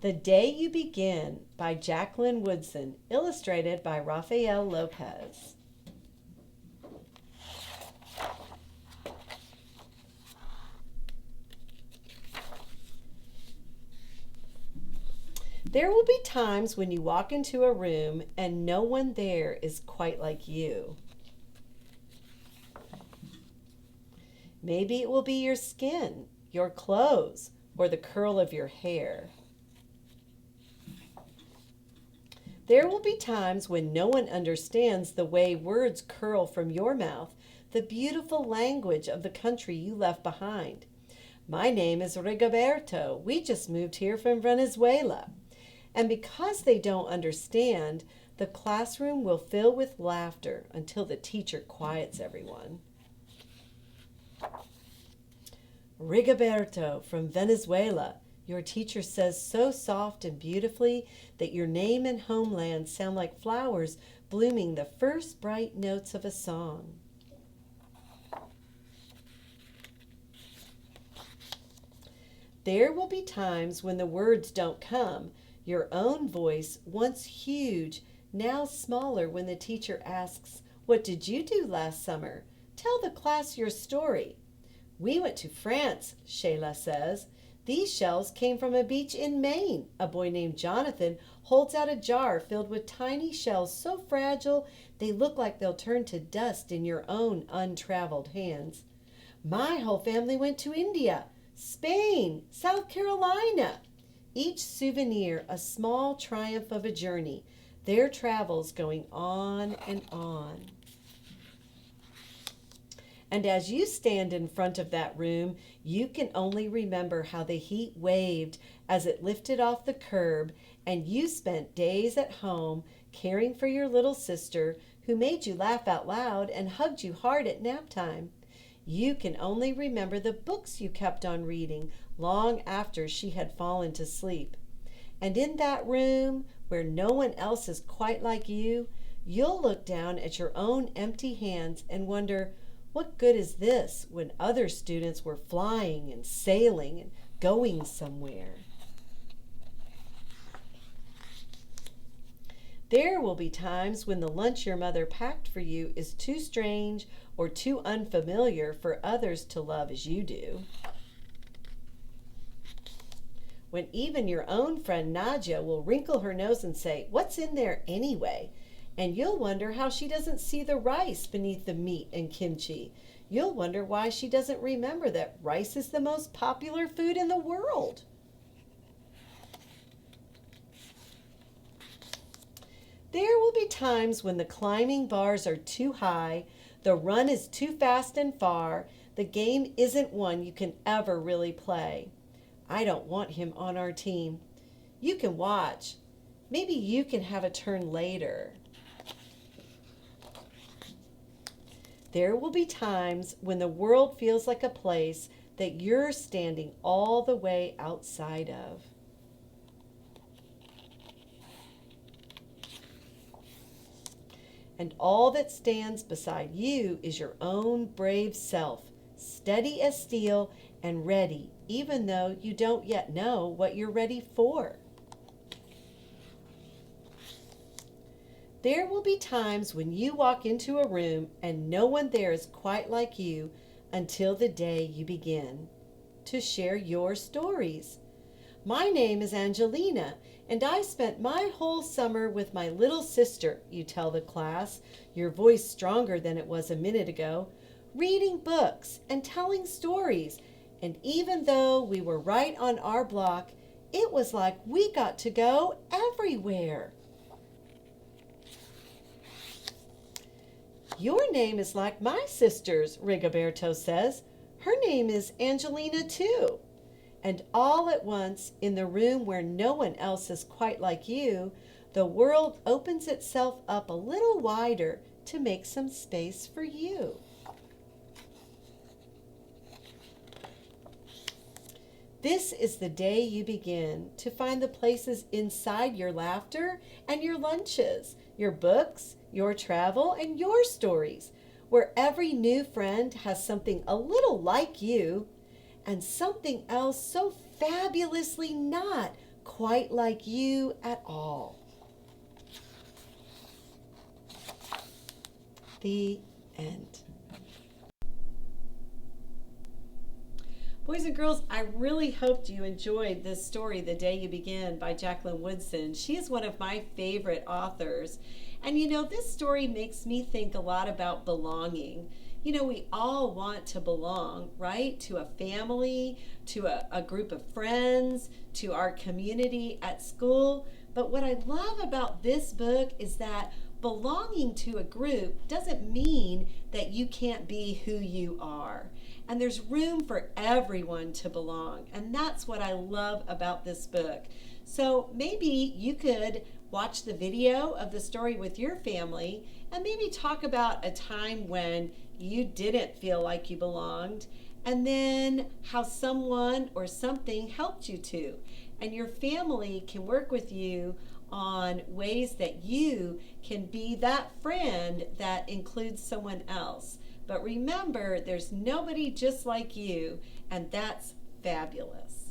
The Day You Begin by Jacqueline Woodson, illustrated by Rafael Lopez. There will be times when you walk into a room and no one there is quite like you. Maybe it will be your skin, your clothes, or the curl of your hair. There will be times when no one understands the way words curl from your mouth, the beautiful language of the country you left behind. My name is Rigoberto. We just moved here from Venezuela. And because they don't understand, the classroom will fill with laughter until the teacher quiets everyone. Rigoberto from Venezuela. Your teacher says so soft and beautifully that your name and homeland sound like flowers blooming the first bright notes of a song. There will be times when the words don't come. Your own voice, once huge, now smaller when the teacher asks, "What did you do last summer? Tell the class your story." "We went to France," Shayla says. "These shells came from a beach in Maine." A boy named Jonathan holds out a jar filled with tiny shells so fragile they look like they'll turn to dust in your own untraveled hands. "My whole family went to India, Spain, South Carolina." Each souvenir a small triumph of a journey, their travels going on and on. And as you stand in front of that room, you can only remember how the heat waved as it lifted off the curb, and you spent days at home caring for your little sister who made you laugh out loud and hugged you hard at nap time. You can only remember the books you kept on reading long after she had fallen to sleep. And in that room, where no one else is quite like you, you'll look down at your own empty hands and wonder, what good is this when other students were flying and sailing and going somewhere? There will be times when the lunch your mother packed for you is too strange or too unfamiliar for others to love as you do. When even your own friend Nadia will wrinkle her nose and say, "What's in there anyway?" And you'll wonder how she doesn't see the rice beneath the meat and kimchi. You'll wonder why she doesn't remember that rice is the most popular food in the world. There will be times when the climbing bars are too high, the run is too fast and far, the game isn't one you can ever really play. I don't want him on our team. You can watch. Maybe you can have a turn later. There will be times when the world feels like a place that you're standing all the way outside of. And all that stands beside you is your own brave self, steady as steel and ready, even though you don't yet know what you're ready for. There will be times when you walk into a room and no one there is quite like you until the day you begin to share your stories. My name is Angelina, and I spent my whole summer with my little sister, you tell the class, your voice stronger than it was a minute ago, reading books and telling stories. And even though we were right on our block, it was like we got to go everywhere. Your name is like my sister's, Rigoberto says. Her name is Angelina too. And all at once, in the room where no one else is quite like you, the world opens itself up a little wider to make some space for you. This is the day you begin to find the places inside your laughter and your lunches, your books, your travel, and your stories, where every new friend has something a little like you and something else so fabulously not quite like you at all. The end. Boys and girls, I really hoped you enjoyed this story, The Day You Begin by Jacqueline Woodson. She is one of my favorite authors. And you know, this story makes me think a lot about belonging. You know, we all want to belong, right? To a family, to a group of friends, to our community at school. But what I love about this book is that belonging to a group doesn't mean that you can't be who you are. And there's room for everyone to belong. And that's what I love about this book. So maybe you could watch the video of the story with your family and maybe talk about a time when you didn't feel like you belonged, and then how someone or something helped you to. And your family can work with you on ways that you can be that friend that includes someone else. But remember, there's nobody just like you, and that's fabulous.